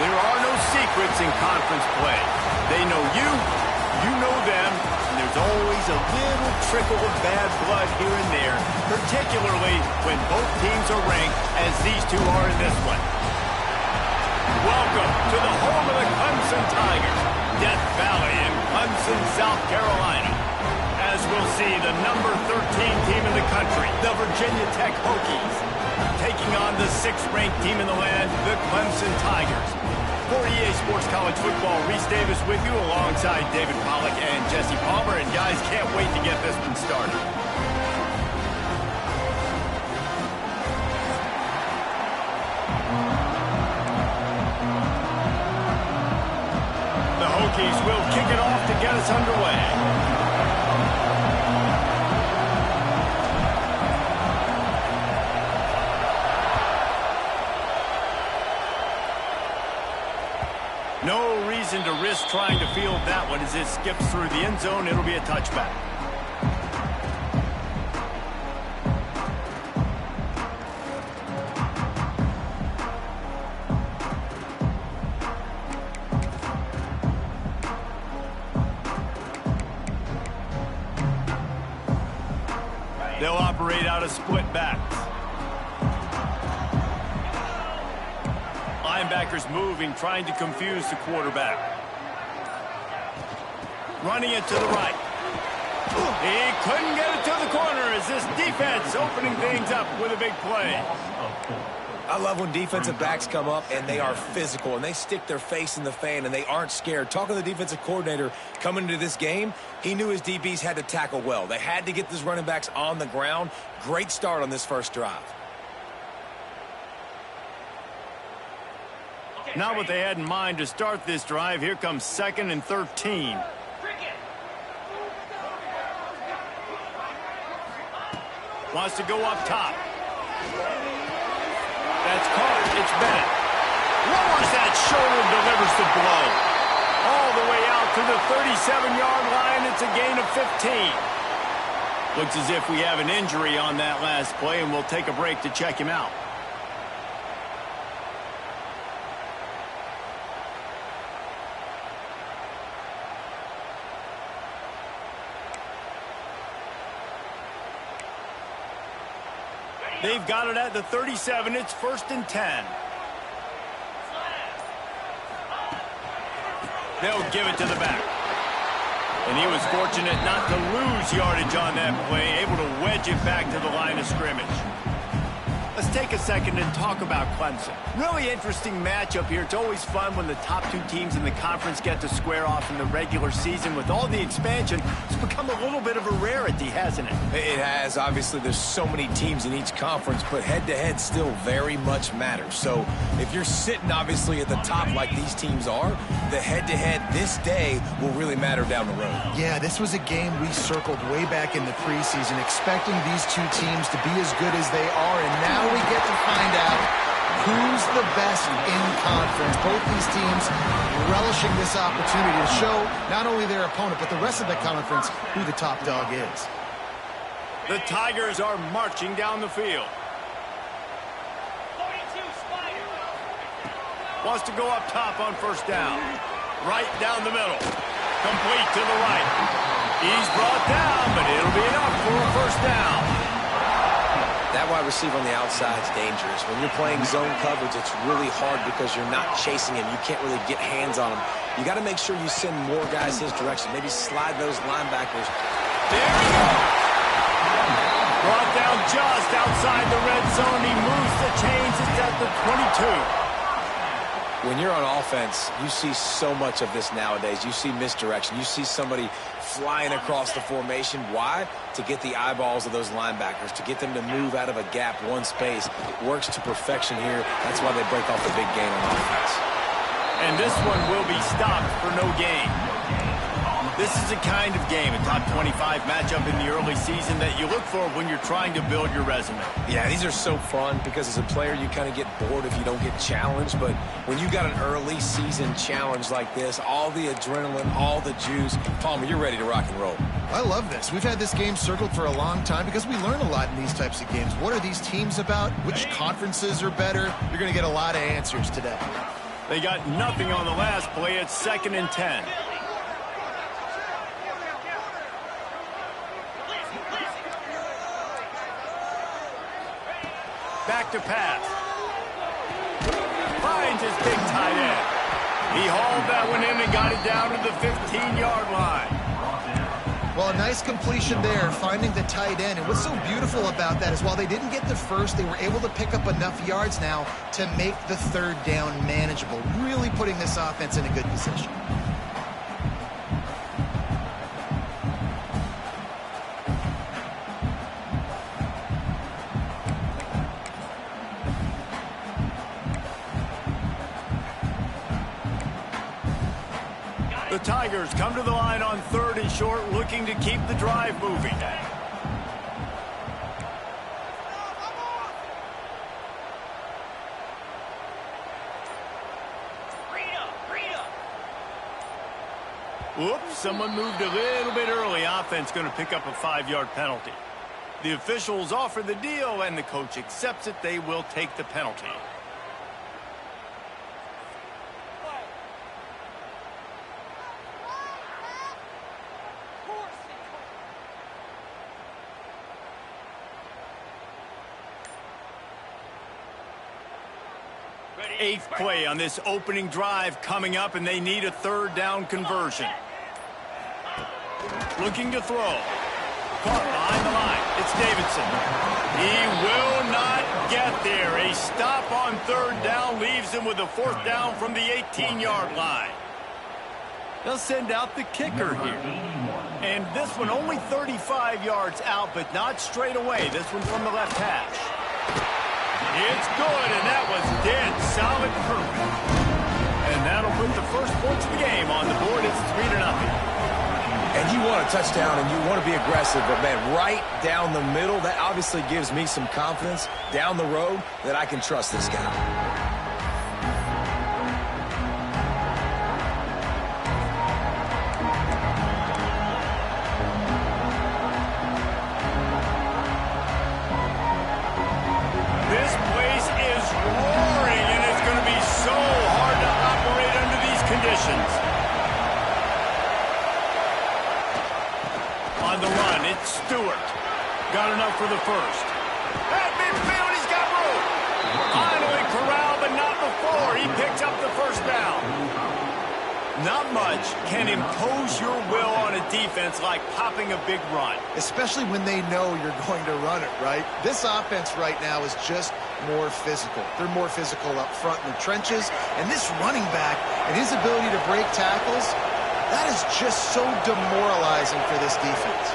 There are no secrets in conference play. They know you, you know them, and there's always a little trickle of bad blood here and there, particularly when both teams are ranked as these two are in this one. Welcome to the home of the Clemson Tigers, Death Valley in Clemson, South Carolina. As we'll see, the number 13 team in the country, the Virginia Tech Hokies, taking on the 6th-ranked team in the land, the Clemson Tigers. For EA Sports College Football, Reese Davis with you alongside David Pollack and Jesse Palmer. And guys, can't wait to get this one started. The Hokies will kick it off to get us underway. No reason to risk trying to field that one as it skips through the end zone. It'll be a touchback. They'll operate out of split backs. Linebackers moving, trying to confuse the quarterback. Running it to the right. He couldn't get it to the corner as this defense opening things up with a big play. I love when defensive backs come up and they are physical and they stick their face in the fan and they aren't scared. Talking to the defensive coordinator coming into this game, he knew his DBs had to tackle well. They had to get these running backs on the ground. Great start on this first drive. Not what they had in mind to start this drive. Here comes 2nd and 13. Wants to go up top. That's caught. It's Bennett. Lowers that shoulder, delivers the blow. All the way out to the 37-yard line. It's a gain of 15. Looks as if we have an injury on that last play, and we'll take a break to check him out. They've got it at the 37. It's 1st and 10. They'll give it to the back. And he was fortunate not to lose yardage on that play, able to wedge it back to the line of scrimmage. Let's take a second and talk about Clemson. Really interesting matchup here. It's always fun when the top two teams in the conference get to square off in the regular season. With all the expansion, it's become a little bit of a rarity, hasn't it? It has. Obviously, there's so many teams in each conference, but head-to-head still very much matters. So if you're sitting, obviously, at the top like these teams are, the head-to-head this day will really matter down the road. Yeah, this was a game we circled way back in the preseason, expecting these two teams to be as good as they are, and now we get to find out who's the best in conference. Both these teams relishing this opportunity to show not only their opponent, but the rest of the conference who the top dog is. The Tigers are marching down the field. Wants to go up top on 1st down. Right down the middle. Complete to the right. He's brought down, but it'll be enough for a 1st down. That wide receiver on the outside is dangerous. When you're playing zone coverage, it's really hard because you're not chasing him. You can't really get hands on him. You got to make sure you send more guys his direction. Maybe slide those linebackers. There he goes. Brought down just outside the red zone. He moves the chains. It's at the 22. When you're on offense, you see so much of this nowadays. You see misdirection. You see somebody flying across the formation. Why? To get the eyeballs of those linebackers, to get them to move out of a gap, one space. Works to perfection here. That's why they break off the big gain on offense. And this one will be stopped for no gain. This is the kind of game, a top 25 matchup in the early season that you look for when you're trying to build your resume. Yeah, these are so fun because as a player, you kind of get bored if you don't get challenged. But when you got an early season challenge like this, all the adrenaline, all the juice, Palmer, you're ready to rock and roll. I love this. We've had this game circled for a long time because we learn a lot in these types of games. What are these teams about? Which conferences are better? You're going to get a lot of answers today. They got nothing on the last play. It's 2nd and 10. Back to pass. Finds his big tight end. He hauled that one in and got it down to the 15-yard line. Well, a nice completion there, finding the tight end. And what's so beautiful about that is while they didn't get the first, they were able to pick up enough yards now to make the 3rd down manageable, really putting this offense in a good position. The Tigers come to the line on 3rd and short, looking to keep the drive moving. Whoops, someone moved a little bit early. Offense going to pick up a 5-yard penalty. The officials offer the deal, and the coach accepts it. They will take the penalty. Eighth play on this opening drive coming up, and they need a 3rd down conversion. Looking to throw. Caught behind the line. It's Davidson. He will not get there. A stop on 3rd down leaves him with a 4th down from the 18-yard line. They'll send out the kicker here. And this one only 35 yards out, but not straight away. This one from the left hash. It's good, and that was dead solid perfect. And that'll put the first points of the game on the board. It's 3-0. And you want a touchdown, and you want to be aggressive, but, man, right down the middle, that obviously gives me some confidence down the road that I can trust this guy. On the run, it's Stewart. Got enough for the first. At midfield, he's got room. Finally corralled, but not before. He picks up the first down. Not much can impose your will on a defense like popping a big run. Especially when they know you're going to run it, right? This offense right now is just more physical. They're more physical up front in the trenches. And this running back and his ability to break tackles, that is just so demoralizing for this defense.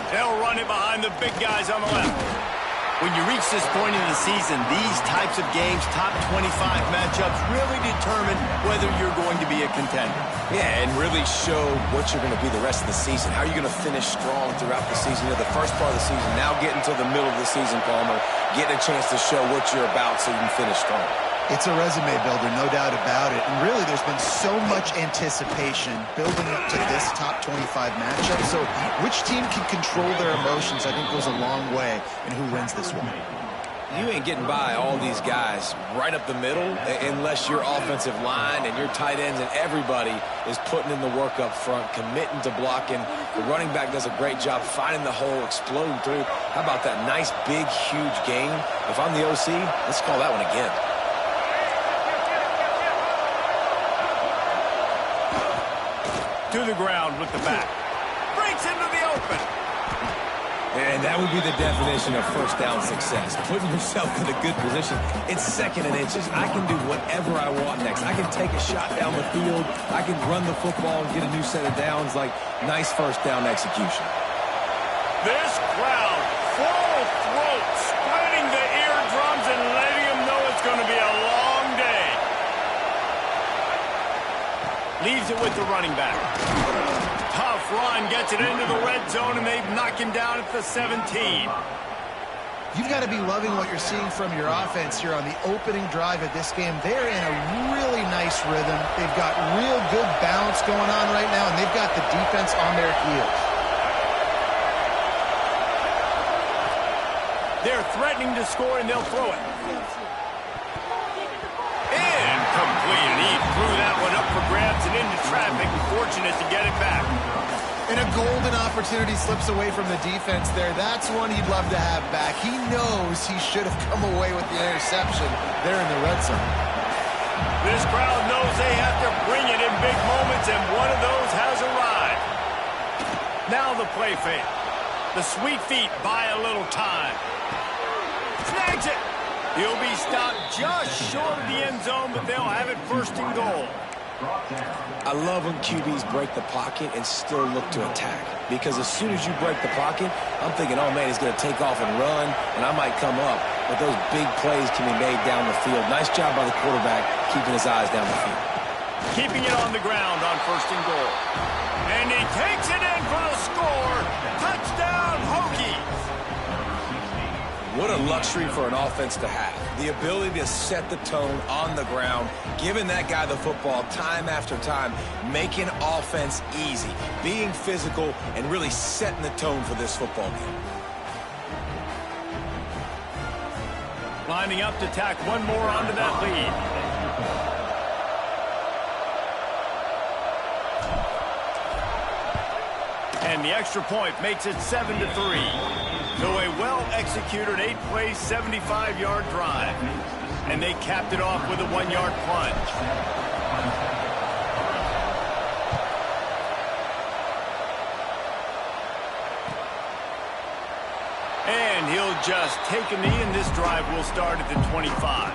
They'll run it behind the big guys on the left. When you reach this point in the season, these types of games, top 25 matchups, really determine whether you're going to be a contender. Yeah, and really show what you're going to be the rest of the season. How are you going to finish strong throughout the season? You know, the first part of the season, now getting to the middle of the season, Palmer, getting a chance to show what you're about so you can finish strong. It's a resume builder, no doubt about it. And really, there's been so much anticipation building up to this top 25 matchup. So which team can control their emotions, I think, goes a long way in who wins this one. You ain't getting by all these guys right up the middle unless your offensive line and your tight ends and everybody is putting in the work up front, committing to blocking. The running back does a great job finding the hole, exploding through. How about that nice, big, huge gain? If I'm the OC, let's call that one again. To the ground with the back. Breaks into the open. And that would be the definition of first down success. Putting yourself in a good position. It's 2nd and inches. I can do whatever I want next. I can take a shot down the field. I can run the football and get a new set of downs. Like, nice first down execution. This crowd, full throat, splitting the eardrums and letting them know it's going to be a long day. plays it with the running back. Tough run, gets it into the red zone, and they've knocked him down at the 17. You've got to be loving what you're seeing from your offense here on the opening drive of this game. They're in a really nice rhythm. They've got real good balance going on right now, and they've got the defense on their heels. They're threatening to score, and they'll throw it. Incomplete, and he threw that one up for grabs and into traffic, and fortunate to get it back. And a golden opportunity slips away from the defense there. That's one he'd love to have back. He knows he should have come away with the interception there in the red zone. This crowd knows they have to bring it in big moments, and one of those has arrived. Now the play fake. The sweet feet buy a little time. Snags it. He'll be stopped just short of the end zone, but they'll have it first and goal. I love when QBs break the pocket and still look to attack. Because as soon as you break the pocket, I'm thinking, oh, man, he's going to take off and run, and I might come up. But those big plays can be made down the field. Nice job by the quarterback keeping his eyes down the field. Keeping it on the ground on first and goal. And he takes it in for the score. Touchdown, Hokies. What a luxury for an offense to have. The ability to set the tone on the ground, giving that guy the football time after time, making offense easy, being physical, and really setting the tone for this football game. Lining up to tack one more onto that lead. And the extra point makes it 7-3. So a well-executed 8-play, 75-yard drive. And they capped it off with a 1-yard plunge. And he'll just take a knee, and this drive will start at the 25.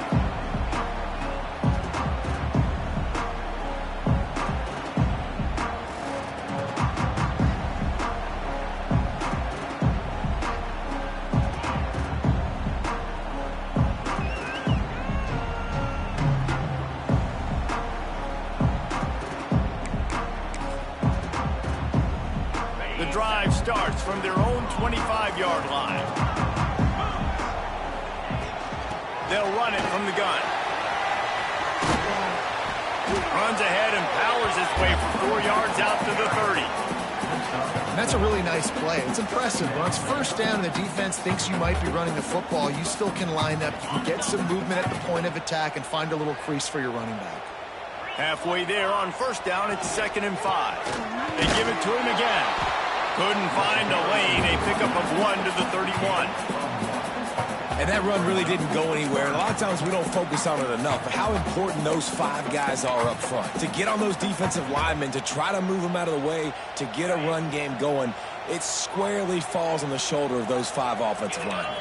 Starts from their own 25-yard line. They'll run it from the gun. Runs ahead and powers his way for 4 yards out to the 30. And that's a really nice play. It's impressive. When it's first down and the defense thinks you might be running the football, you still can line up. You can get some movement at the point of attack and find a little crease for your running back. Halfway there on first down, it's 2nd and 5. They give it to him again. Couldn't find a lane. A pickup of 1 to the 31. And that run really didn't go anywhere. And a lot of times we don't focus on it enough. But how important those 5 guys are up front. To get on those defensive linemen, to try to move them out of the way, to get a run game going, it squarely falls on the shoulder of those 5 offensive linemen.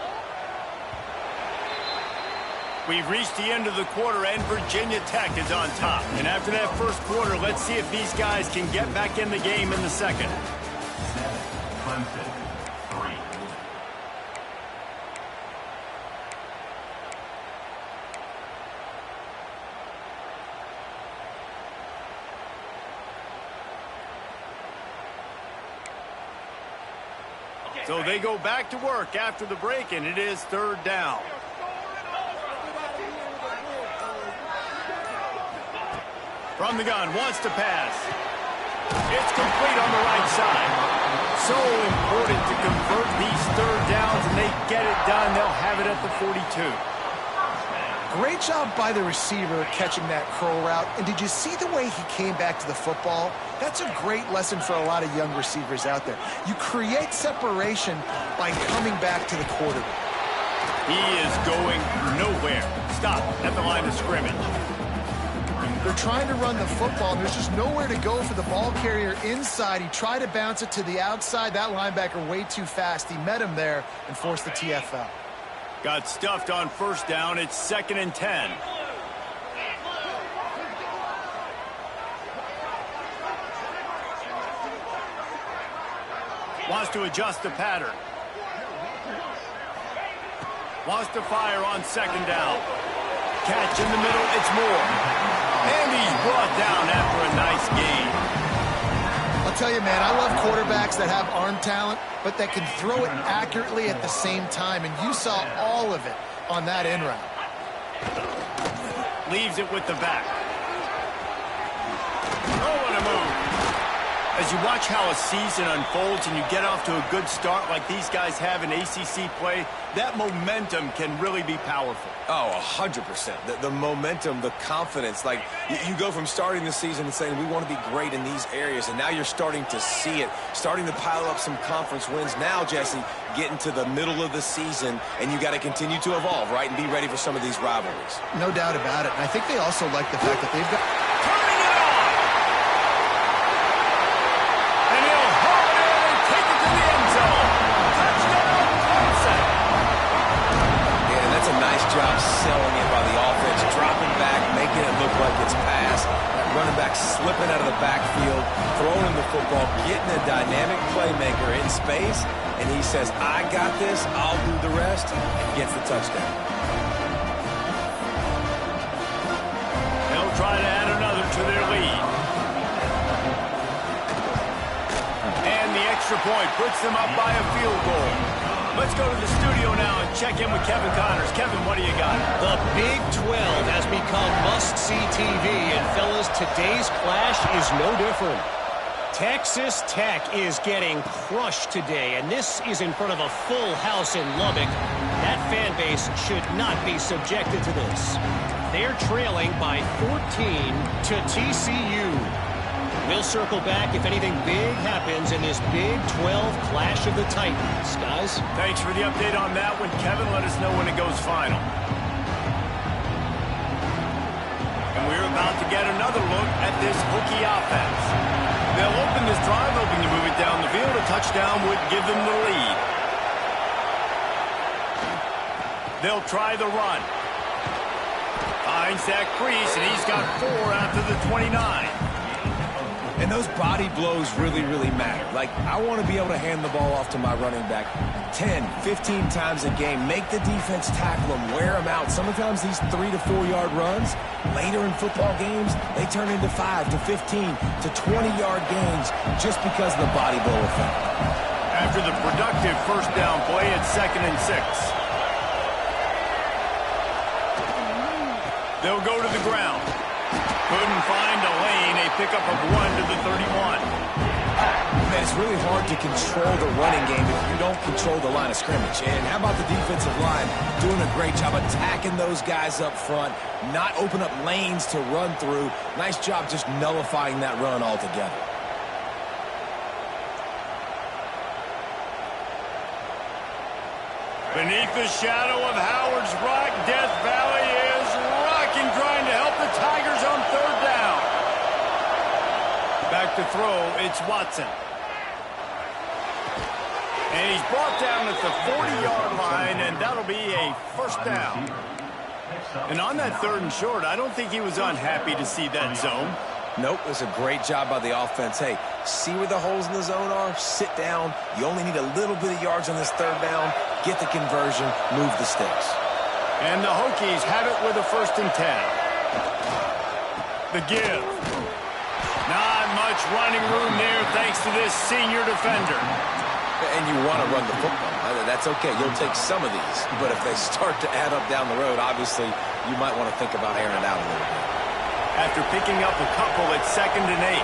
We've reached the end of the quarter, and Virginia Tech is on top. And after that first quarter, let's see if these guys can get back in the game in the second. Clemson, 3. So they go back to work after the break, and it is 3rd down. From the gun, wants to pass. It's complete on the right side. So important to convert these 3rd downs, and they get it done. They'll have it at the 42. Great job by the receiver catching that curl route. And did you see the way he came back to the football? That's a great lesson for a lot of young receivers out there. You create separation by coming back to the quarterback. He is going nowhere. Stop at the line of scrimmage. They're trying to run the football, and there's just nowhere to go for the ball carrier inside. He tried to bounce it to the outside. That linebacker way too fast. He met him there and forced the TFL. Got stuffed on first down. It's 2nd and 10. Wants to adjust the pattern. Wants to fire on 2nd down. Catch in the middle, it's more. And he's brought down after a nice gain. I'll tell you, man, I love quarterbacks that have arm talent, but that can throw it accurately at the same time, and you saw all of it on that in route. Leaves it with the back. Oh, what a move. As you watch how a season unfolds and you get off to a good start like these guys have in ACC play, that momentum can really be powerful. Oh, 100%. The momentum, the confidence. Like, you go from starting the season and saying, we want to be great in these areas, and now you're starting to see it, starting to pile up some conference wins. Now, Jesse, getting to the middle of the season, and you got to continue to evolve, right, and be ready for some of these rivalries. No doubt about it. And I think they also like the fact that they've got... Turning it on! And he'll haul it in and take it to the end zone. Touchdown, Clemson! Yeah, that's a nice job selling it by the offense, dropping back, making it look like it's pass. That running back slipping out of the backfield, throwing him the football, getting a dynamic playmaker in space, and he says, I got this, I'll do the rest, and gets the touchdown. They'll try to add another to their lead. And the extra point puts them up by a field goal. Let's go to the studio now and check in with Kevin Connors. Kevin, what do you got? The Big 12 has become must-see TV, and fellas, today's clash is no different. Texas Tech is getting crushed today, and this is in front of a full house in Lubbock. That fan base should not be subjected to this. They're trailing by 14 to TCU. We'll circle back if anything big happens in this Big 12 Clash of the Titans. Guys? Thanks for the update on that one, Kevin. Let us know when it goes final. And we're about to get another look at this Hokie offense. They'll open this drive, hoping to move it down the field. A touchdown would give them the lead. They'll try the run. Finds that crease, and he's got 4 after the 29. And those body blows really, really matter. Like, I want to be able to hand the ball off to my running back 10, 15 times a game. Make the defense tackle them, wear them out. Sometimes these 3 to 4 yard runs, later in football games, they turn into 5 to 15 to 20-yard gains just because of the body blow effect. After the productive first down play, it's 2nd and 6. They'll go to the ground. Couldn't find a lane. A pickup of 1 to the 31. Man, it's really hard to control the running game if you don't control the line of scrimmage. And how about the defensive line doing a great job attacking those guys up front, not open up lanes to run through. Nice job just nullifying that run altogether. Beneath the shadow of Howard's Rock, Death Valley is rocking, trying to help the Tigers on 3rd down. Back to throw, it's Watson. And he's brought down at the 40-yard line, and that'll be a 1st down. And on that 3rd and short, I don't think he was unhappy to see that zone. Nope, it was a great job by the offense. Hey, see where the holes in the zone are? Sit down. You only need a little bit of yards on this 3rd down. Get the conversion, move the sticks. And the Hokies have it with a 1st and 10. The give. Not much running room there thanks to this senior defender. And you want to run the football. That's okay. You'll take some of these. But if they start to add up down the road, obviously, you might want to think about airing it out a little bit. After picking up a couple at 2nd and 8.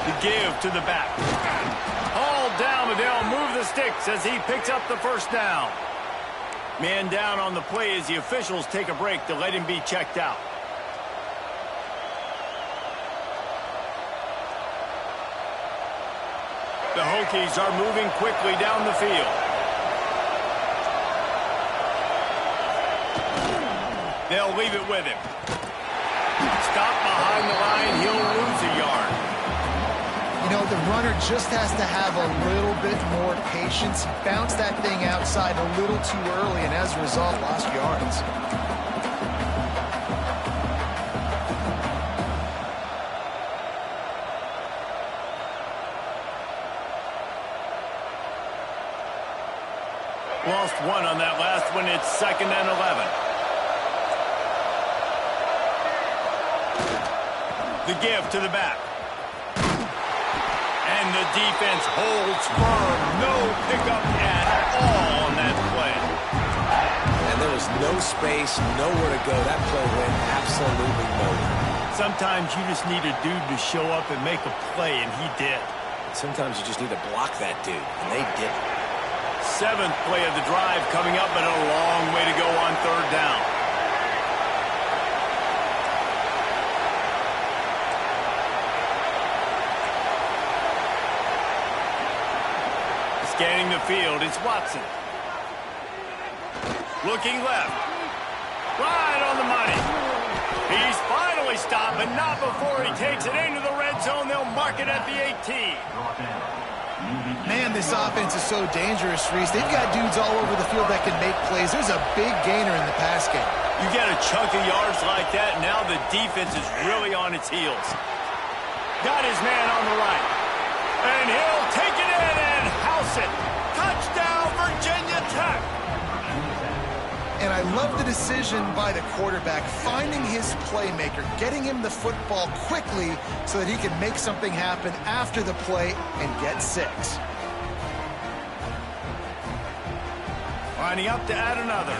The give to the back. All down, but they'll move the sticks as he picks up the 1st down. Man down on the play as the officials take a break to let him be checked out. The Hokies are moving quickly down the field. They'll leave it with him. Stop behind the line. He'll lose a yard. You know, the runner just has to have a little bit more patience. He bounced that thing outside a little too early, and as a result, lost yards. Lost 1 on that last one. It's 2nd and 11. The give to the back. And the defense holds firm. No pickup at all on that play. And there was no space, nowhere to go. That play went absolutely nowhere. Sometimes you just need a dude to show up and make a play, and he did. Sometimes you just need to block that dude, and they didn't. 7th play of the drive coming up, but a long way to go on 3rd down. Scanning the field, it's Watson. Looking left. Right on the money. He's finally stopped, but not before he takes it into the red zone. They'll mark it at the 18. Man, this offense is so dangerous, Reese. They've got dudes all over the field that can make plays. There's a big gainer in the pass game. You get a chunk of yards like that, now the defense is really on its heels. Got his man on the right. And he'll take it in and house it. Touchdown, Virginia Tech. And I love the decision by the quarterback, finding his playmaker, getting him the football quickly so that he can make something happen after the play and get 6. Lining up to add another.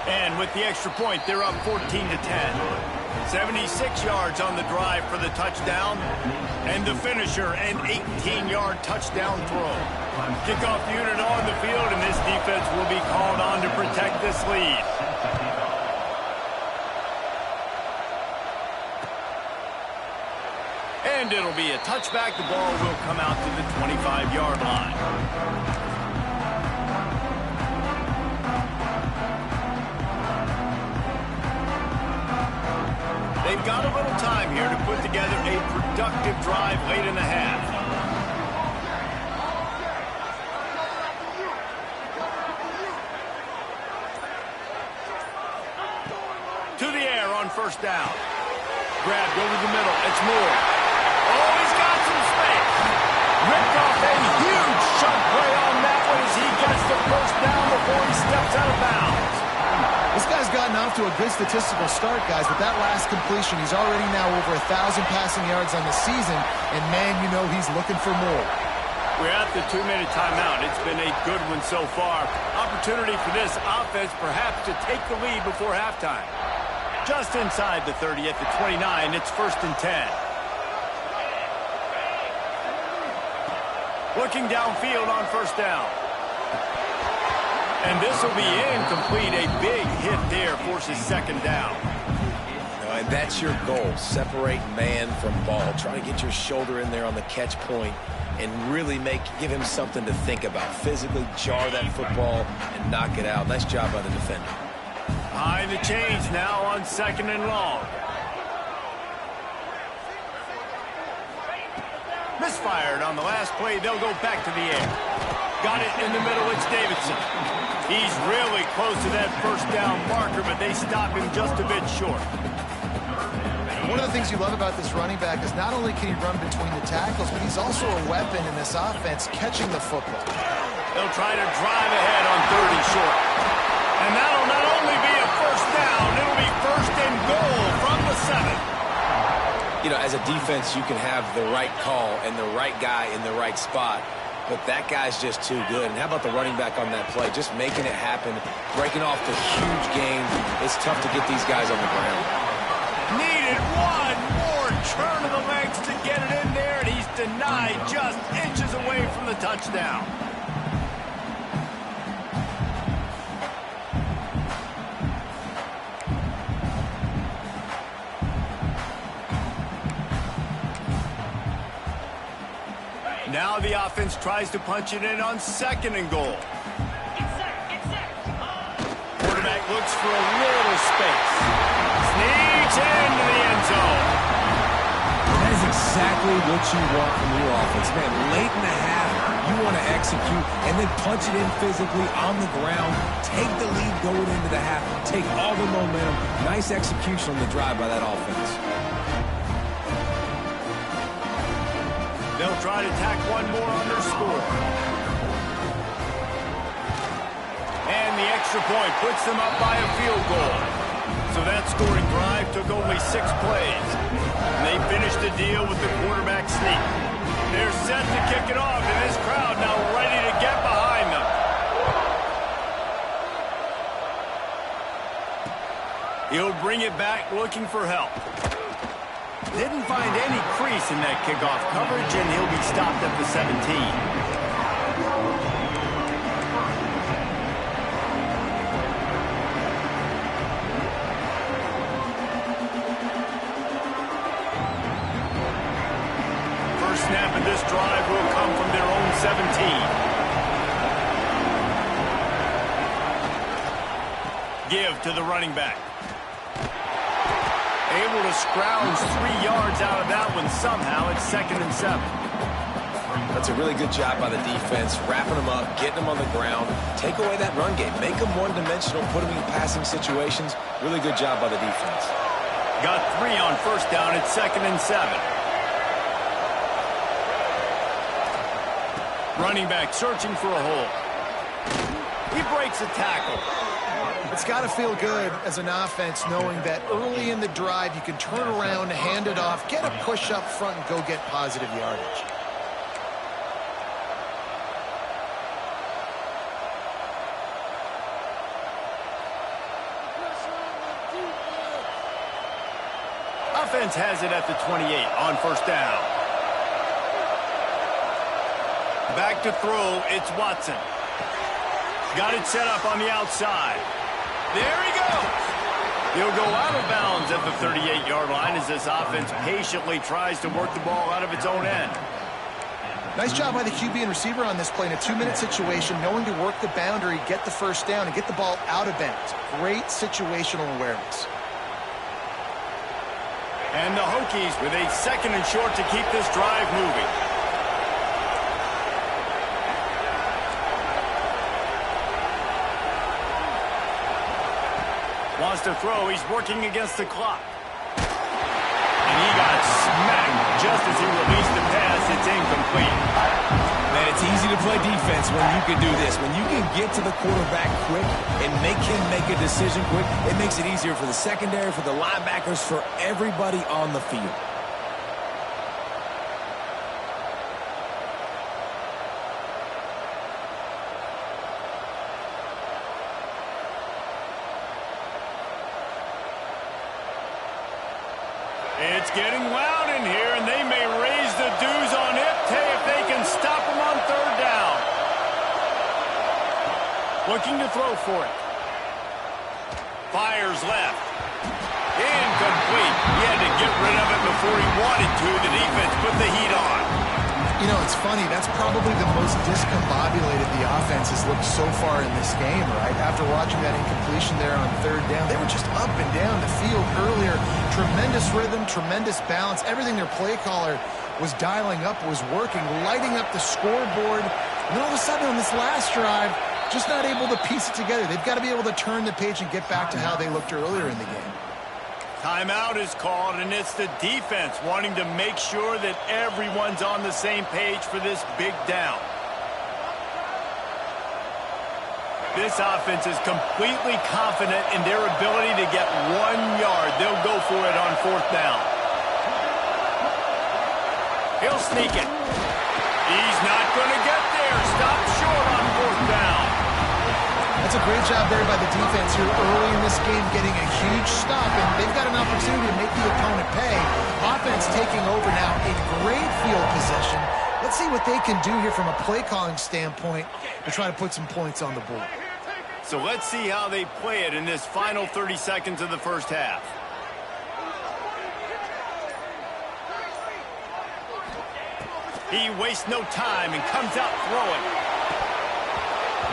And with the extra point, they're up 14-10. 76 yards on the drive for the touchdown. And the finisher, an 18-yard touchdown throw. Kickoff unit on the field, and this defense will be called on to protect this lead. And it'll be a touchback. The ball will come out to the 25-yard line. They've got a little time here to put together a productive drive late in the half. To the air on 1st down. Grabbed over the middle. It's Moore. Oh, he's got some space. Ripped off a huge shot play on that one as he gets the 1st down before he steps out of bounds. This guy's gotten off to a good statistical start, guys, but that last completion, he's already now over 1,000 passing yards on the season, and man, you know he's looking for more. We're at the 2-minute timeout. It's been a good one so far. Opportunity for this offense perhaps to take the lead before halftime. Just inside the 30 at the 29, it's 1st and 10. Looking downfield on 1st down. And this will be incomplete. A big hit there forces 2nd down. And that's your goal. Separate man from ball. Try to get your shoulder in there on the catch point and really give him something to think about. Physically jar that football and knock it out. Nice job by the defender. Behind the chains now on 2nd and long. Misfired on the last play. They'll go back to the air. Got it in the middle. It's Davidson. He's really close to that 1st down marker, but they stop him just a bit short. One of the things you love about this running back is not only can he run between the tackles, but he's also a weapon in this offense catching the football. They'll try to drive ahead on 3rd and short. And that'll not only be a 1st down, it'll be 1st and goal from the 7. You know, as a defense, you can have the right call and the right guy in the right spot. But that guy's just too good. And how about the running back on that play? Just making it happen, breaking off the huge gain. It's tough to get these guys on the ground. Needed one more turn of the legs to get it in there, and he's denied just inches away from the touchdown. Now the offense tries to punch it in on 2nd and goal. Quarterback looks for a little space. Sneaks into the end zone. That is exactly what you want from your offense, man. Late in the half, you want to execute and then punch it in physically on the ground. Take the lead going into the half. Take all the momentum. Nice execution on the drive by that offense. They'll try to tack one more on their score. And the extra point puts them up by a field goal. So that scoring drive took only 6 plays. And they finished the deal with the quarterback sneak. They're set to kick it off, and this crowd now ready to get behind them. He'll bring it back looking for help. Didn't find any crease in that kickoff coverage, and he'll be stopped at the 17. Snap of this drive will come from their own 17. Give to the running back. Able to scrounge 3 yards out of that one somehow. It's 2nd and 7. That's a really good job by the defense, wrapping them up, getting them on the ground. Take away that run game. Make them one-dimensional, put them in passing situations. Really good job by the defense. Got 3 on first down. It's 2nd and 7. Running back searching for a hole. He breaks a tackle. It's got to feel good as an offense knowing that early in the drive you can turn around, hand it off, get a push up front, and go get positive yardage. Offense has it at the 28 on first down. Back to throw, it's Watson. Got it set up on the outside. There he goes. He'll go out of bounds at the 38-yard line as this offense patiently tries to work the ball out of its own end. Nice job by the QB and receiver on this play in a 2-minute situation, knowing to work the boundary, get the first down, and get the ball out of bounds. Great situational awareness. And the Hokies with a 2nd and short to keep this drive moving. Wants to throw. He's working against the clock. And he got smacked just as he released the pass. It's incomplete. Man, it's easy to play defense when you can do this. When you can get to the quarterback quick and make him make a decision quick, it makes it easier for the secondary, for the linebackers, for everybody on the field. It's getting loud in here, and they may raise the dues on Ipte if they can stop him on 3rd down. Looking to throw for it. Fires left. Incomplete. He had to get rid of it before he wanted to. The defense put the heat on. You know, it's funny. That's probably the most discombobulated the offense has looked so far in this game, right? After watching that incompletion there on 3rd down, they were just up and down the field earlier. Tremendous rhythm, tremendous balance. Everything their play caller was dialing up was working, lighting up the scoreboard. And then all of a sudden on this last drive, just not able to piece it together. They've got to be able to turn the page and get back to how they looked earlier in the game. Timeout is called, and it's the defense wanting to make sure that everyone's on the same page for this big down. This offense is completely confident in their ability to get 1 yard. They'll go for it on 4th down. He'll sneak it. He's not going to get there. Stop short on 4th down. That's a great job there by the defense here early in this game, getting a huge stop, and they've got an opportunity to make the opponent pay. Offense taking over now in great field possession. Let's see what they can do here from a play calling standpoint to try to put some points on the board. So let's see how they play it in this final 30 seconds of the first half. He wastes no time and comes out throwing.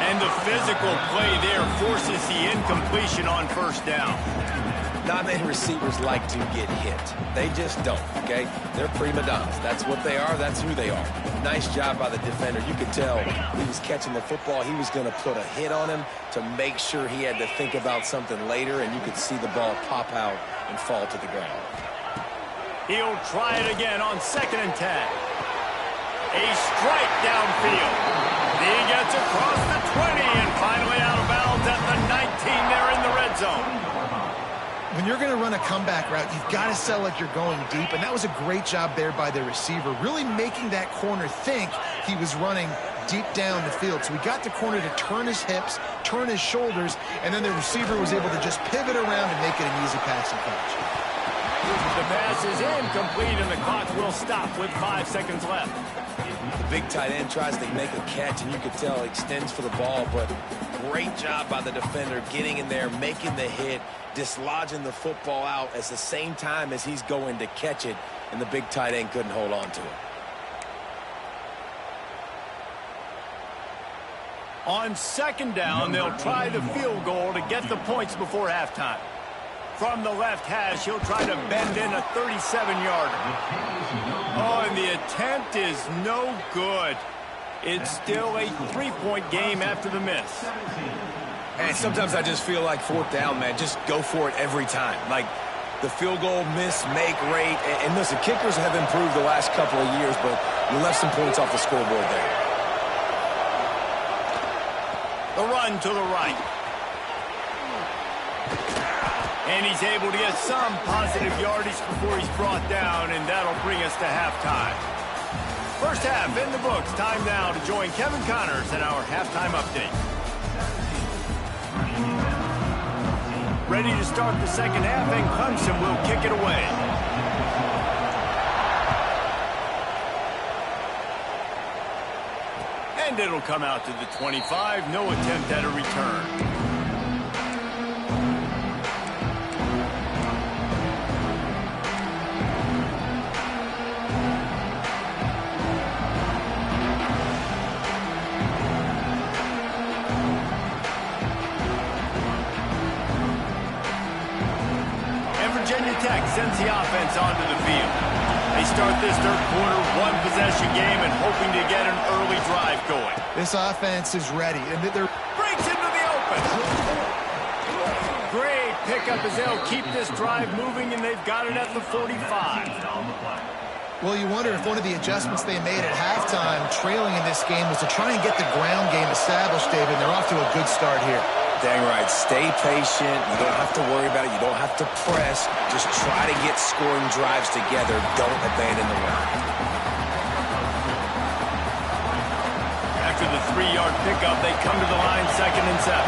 And the physical play there forces the incompletion on 1st down. Not many receivers like to get hit. They just don't, okay? They're prima donnas. That's what they are. That's who they are. Nice job by the defender. You could tell he was catching the football. He was going to put a hit on him to make sure he had to think about something later, and you could see the ball pop out and fall to the ground. He'll try it again on 2nd and 10. A strike downfield. He gets across the 20 and finally out of bounds at the 19 there in the red zone. When you're going to run a comeback route, you've got to sell like you're going deep, and that was a great job there by the receiver, really making that corner think he was running deep down the field. So he got the corner to turn his hips, turn his shoulders, and then the receiver was able to just pivot around and make it an easy pass and catch. The pass is incomplete, and the clock will stop with 5 seconds left. The big tight end tries to make a catch, and you could tell extends for the ball, but great job by the defender getting in there, making the hit, dislodging the football out at the same time as he's going to catch it, and the big tight end couldn't hold on to it. On second down, they'll try the field goal to get the points before halftime. From the left hash, he'll try to bend in a 37-yarder. Oh, and the attempt is no good. It's still a 3-point game after the miss. And sometimes I just feel like fourth down, man, just go for it every time. Like the field goal miss, make rate. And listen, kickers have improved the last couple of years, but you left some points off the scoreboard there. The run to the right. And he's able to get some positive yardage before he's brought down, and that'll bring us to halftime. First half in the books. Time now to join Kevin Connors in our halftime update. Ready to start the second half, and Clemson will kick it away. And it'll come out to the 25. No attempt at a return. Sends the offense onto the field. They start this third quarter, one-possession game, and hoping to get an early drive going. This offense is ready, and they're breaks into the open. Great pickup as they'll keep this drive moving, and they've got it at the 45. Well, you wonder if one of the adjustments they made at halftime, trailing in this game, was to try and get the ground game established, David. They're off to a good start here. Dang right. Stay patient. You don't have to worry about it. You don't have to press. Just try to get scoring drives together. Don't abandon the run. After the 3-yard pickup, they come to the line 2nd and 7.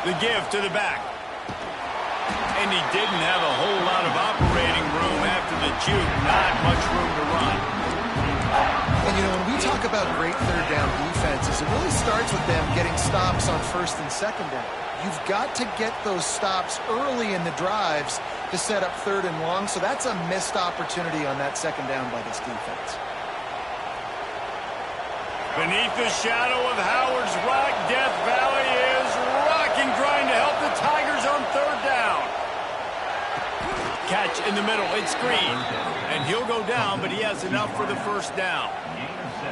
The give to the back. And he didn't have a whole lot of operating room after the juke. Not much room to run. And, you know, when we talk about great third down defenses, it really starts with them getting stops on 1st and 2nd down. You've got to get those stops early in the drives to set up 3rd and long, so that's a missed opportunity on that 2nd down by this defense. Beneath the shadow of Howard's Rock, Death Valley is rocking, trying to help the Tigers on 3rd down. Catch in the middle, it's Green. And he'll go down, but he has enough for the 1st down.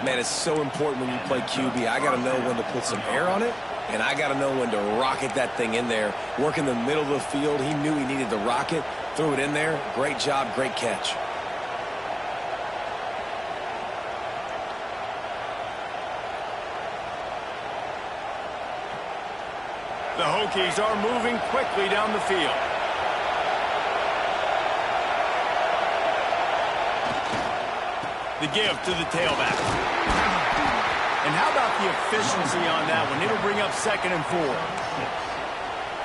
Man, it's so important when you play QB. I got to know when to put some air on it, and I got to know when to rocket that thing in there. Work in the middle of the field. He knew he needed to rocket, threw it in there. Great job, great catch. The Hokies are moving quickly down the field. The give to the tailback. And how about the efficiency on that one? It'll bring up 2nd and 4.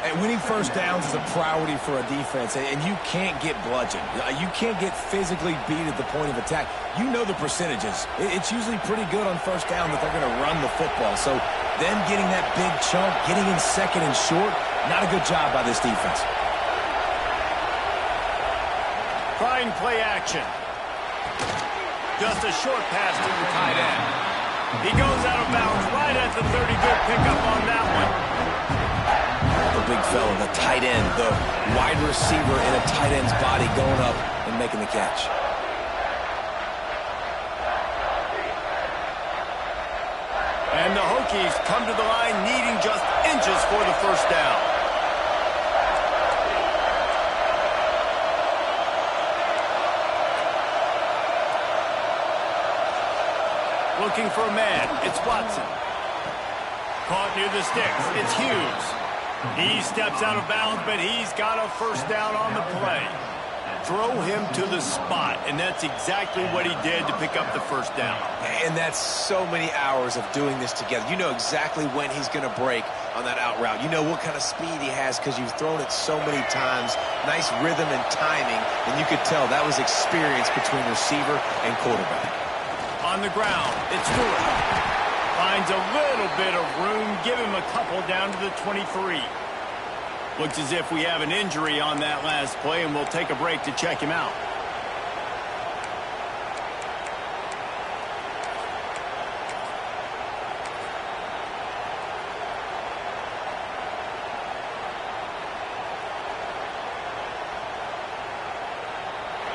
And winning first downs is a priority for a defense, and you can't get bludgeoned. You can't get physically beat at the point of attack. You know the percentages. It's usually pretty good on 1st down that they're going to run the football. So them getting that big chunk, getting in 2nd and short, not a good job by this defense. Trying play action. Just a short pass to the tight end. He goes out of bounds right at the 30. Good pickup on that one. The big fella, the tight end, the wide receiver in a tight end's body going up and making the catch. And the Hokies come to the line needing just inches for the 1st down. Looking for a man. It's Watson. Caught near the sticks. It's Hughes. He steps out of bounds, but he's got a first down on the play. Throw him to the spot, and that's exactly what he did to pick up the first down. And that's so many hours of doing this together. You know exactly when he's going to break on that out route. You know what kind of speed he has because you've thrown it so many times. Nice rhythm and timing, and you could tell that was experience between receiver and quarterback. On the ground, it's Stewart. Finds a little bit of room. Give him a couple down to the 23. Looks as if we have an injury on that last play, and we'll take a break to check him out.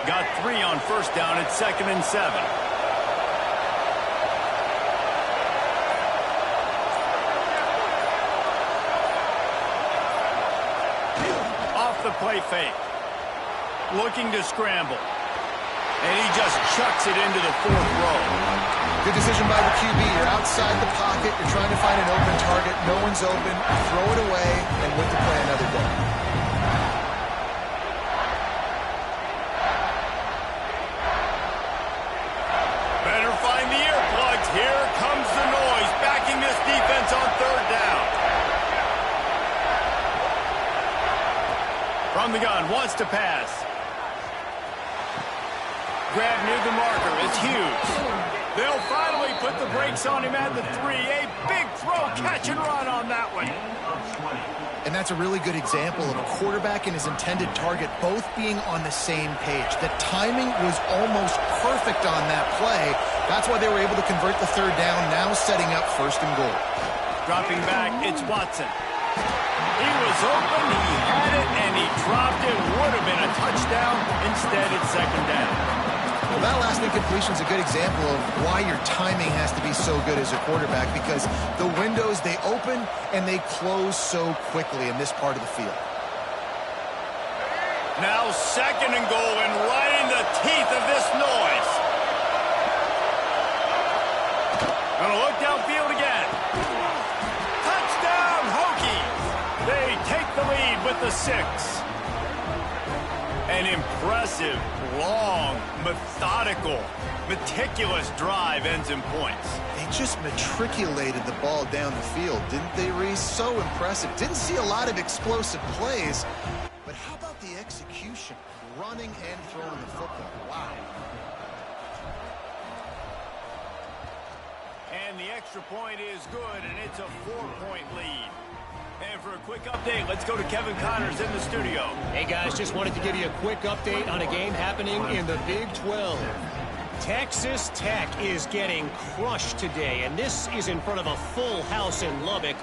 Got 3 on first down at 2nd and 7. The play fake. Looking to scramble. And he just chucks it into the 4th row. Good decision by the QB. You're outside the pocket. You're trying to find an open target. No one's open. Throw it away and with the play another day. Better find the earplugs. Here comes the noise. Backing this defense on 3rd down. From the gun, wants to pass. Grab near the marker, it's Hughes. They'll finally put the brakes on him at the 3. A big throw, catch and run on that one. And that's a really good example of a quarterback and his intended target both being on the same page. The timing was almost perfect on that play. That's why they were able to convert the 3rd down, now setting up 1st and goal. Dropping back, it's Watson. He was open, he had it, and he dropped it. Would have been a touchdown. Instead, it's 2nd down. Well, that last incompletion is a good example of why your timing has to be so good as a quarterback, because the windows, they open and they close so quickly in this part of the field. Now 2nd and goal, and right in the teeth of this noise. Gonna look downfield again. Touchdown, Hokies! They take the lead with the 6. An impressive, long, methodical, meticulous drive ends in points. They just matriculated the ball down the field, didn't they, Reese? So impressive. Didn't see a lot of explosive plays, but how about the execution? Running and throwing the football. Wow. And the extra point is good, and it's a 4-point lead. And for a quick update, let's go to Kevin Connors in the studio. Hey, guys, just wanted to give you a quick update on a game happening in the Big 12. Texas Tech is getting crushed today, and this is in front of a full house in Lubbock.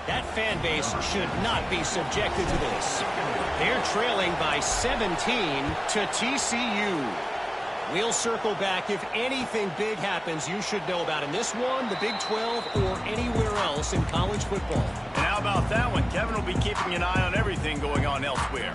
That fan base should not be subjected to this. They're trailing by 17 to TCU. We'll circle back. If anything big happens, you should know about in this one, the Big 12, or anywhere else in college football. And how about that one? Kevin will be keeping an eye on everything going on elsewhere.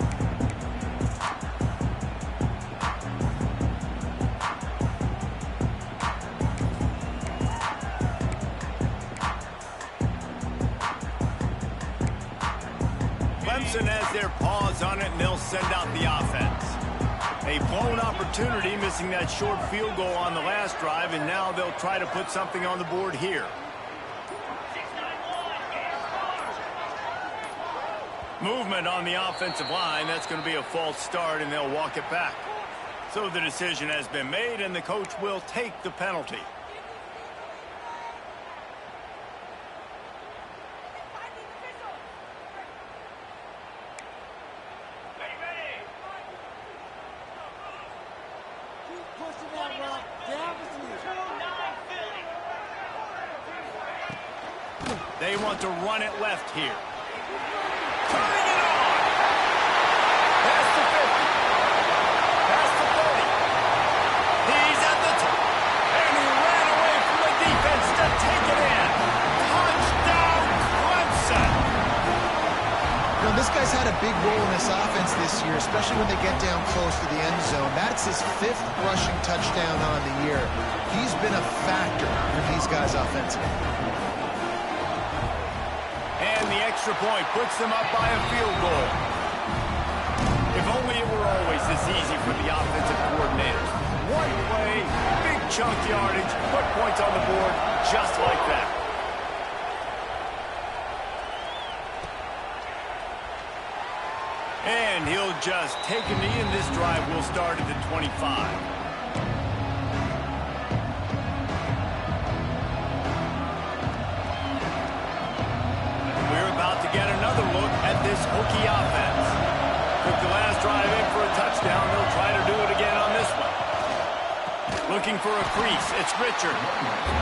Clemson has their paws on it, and they'll send out the offense. A blown opportunity, missing that short field goal on the last drive, and now they'll try to put something on the board here. Movement on the offensive line. That's going to be a false start, and they'll walk it back. So the decision has been made, and the coach will take the penalty. They want to run it left here. Turning it on. Past the 50. Past the 30. He's at the top. And he ran away from the defense to take it in. Touchdown, Clemson. You know, this guy's had a big role in this offense this year, especially when they get down close to the end zone. That's his 5th rushing touchdown on the year. He's been a factor for these guys offensively. And the extra point puts them up by a field goal. If only it were always this easy for the offensive coordinators. One play, big chunk yardage, put points on the board just like that. And he'll just take a knee, and this drive will start at the 25. We're about to get another look at this Hokie offense. Took the last drive in for a touchdown. They'll try to do it again on this one. Looking for a crease. It's Richard.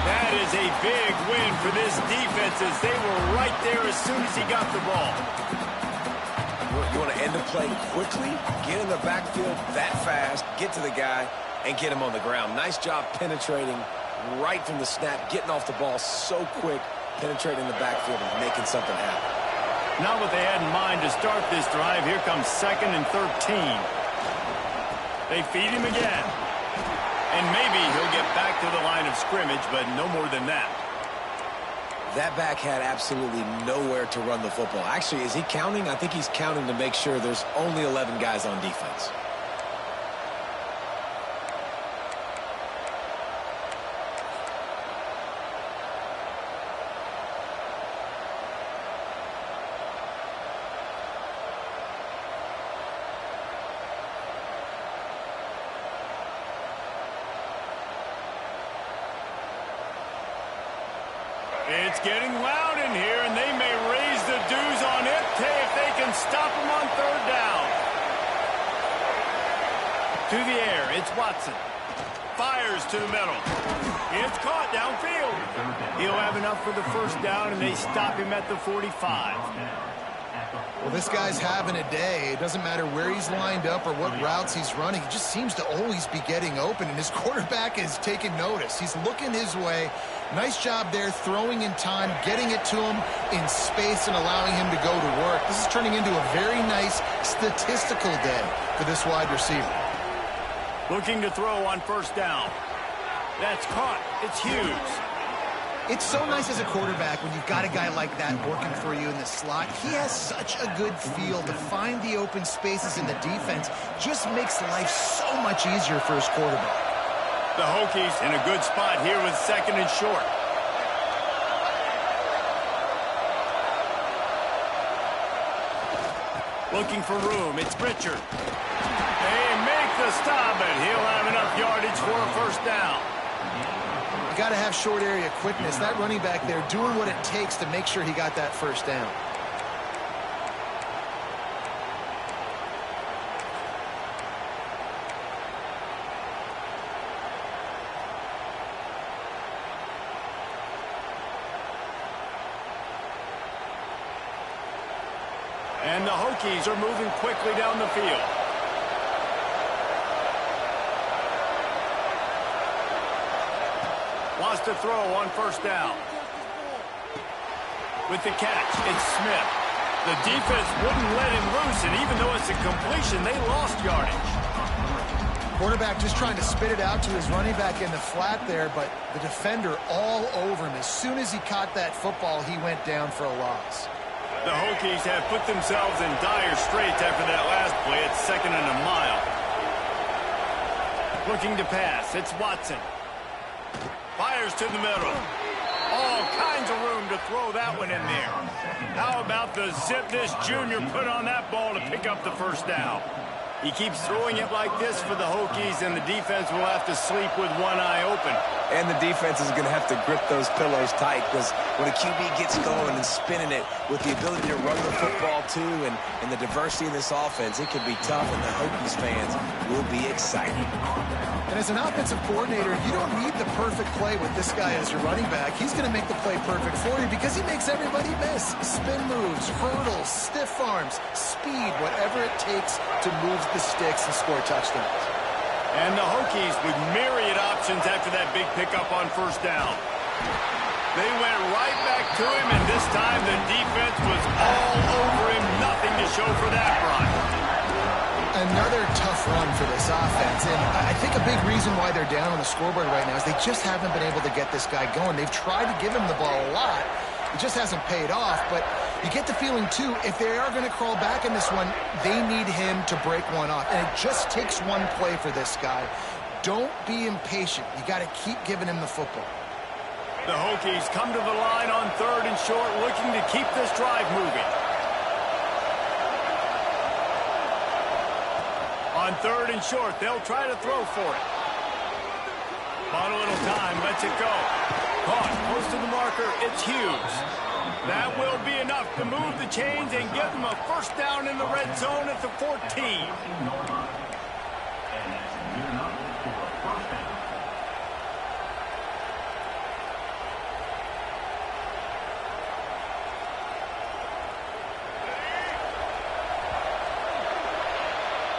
That is a big win for this defense as they were right there as soon as he got the ball. You want to end the play quickly, get in the backfield that fast, get to the guy, and get him on the ground. Nice job penetrating right from the snap, getting off the ball so quick, penetrating the backfield and making something happen. Not what they had in mind to start this drive. Here comes 2nd and 13. They feed him again. And maybe he'll get back to the line of scrimmage, but no more than that. That back had absolutely nowhere to run the football. Actually, is he counting? I think he's counting to make sure there's only 11 guys on defense. It's getting loud in here, and they may raise the dues on it if they can stop him on 3rd down. To the air, it's Watson. Fires to the middle. It's caught downfield. He'll have enough for the 1st down, and they stop him at the 45. Well, this guy's having a day. It doesn't matter where he's lined up or what routes he's running. He just seems to always be getting open, and his quarterback is taking notice. He's looking his way. Nice job there, throwing in time, getting it to him in space and allowing him to go to work. This is turning into a very nice statistical day for this wide receiver. Looking to throw on 1st down. That's caught. It's Hughes. It's so nice as a quarterback when you've got a guy like that working for you in the slot. He has such a good feel to find the open spaces in the defense. Just makes life so much easier for his quarterback. The Hokies in a good spot here with 2nd and short. Looking for room. It's Richard. They make the stop, and he'll have enough yardage for a 1st down. You got to have short area quickness. That running back there doing what it takes to make sure he got that 1st down. And the Hokies are moving quickly down the field. Wants to throw on 1st down. With the catch, it's Smith. The defense wouldn't let him loose, and even though it's a completion, they lost yardage. Quarterback just trying to spit it out to his running back in the flat there, but the defender all over him. As soon as he caught that football, he went down for a loss. The Hokies have put themselves in dire straits after that last play. It's 2nd and a mile. Looking to pass. It's Watson. Fires to the middle. All kinds of room to throw that one in there. How about the zip this junior put on that ball to pick up the 1st down? He keeps throwing it like this for the Hokies, and the defense will have to sleep with one eye open. And the defense is going to have to grip those pillows tight, because when a QB gets going and spinning it with the ability to run the football too and the diversity of this offense, it can be tough, and the Hokies fans will be excited. And as an offensive coordinator, you don't need the perfect play with this guy as your running back. He's going to make the play perfect for you because he makes everybody miss. Spin moves, hurdles, stiff arms, speed, whatever it takes to move the sticks and score touchdowns. And the Hokies with myriad options after that big pickup on 1st down. They went right back to him, and this time the defense was all over him. Nothing to to show for that run. Another tough run for this offense, and I think a big reason why they're down on the scoreboard right now is they just haven't been able to get this guy going. They've tried to give him the ball a lot. It just hasn't paid off, but you get the feeling, too, if they are going to crawl back in this one, they need him to break one off, and it just takes one play for this guy. Don't be impatient. You got to keep giving him the football. The Hokies come to the line on 3rd and short, looking to keep this drive moving. On 3rd and short, they'll try to throw for it. Bought a little time, lets it go. Caught, close to the marker, it's Hughes. That will be enough to move the chains and give them a first down in the red zone at the 14.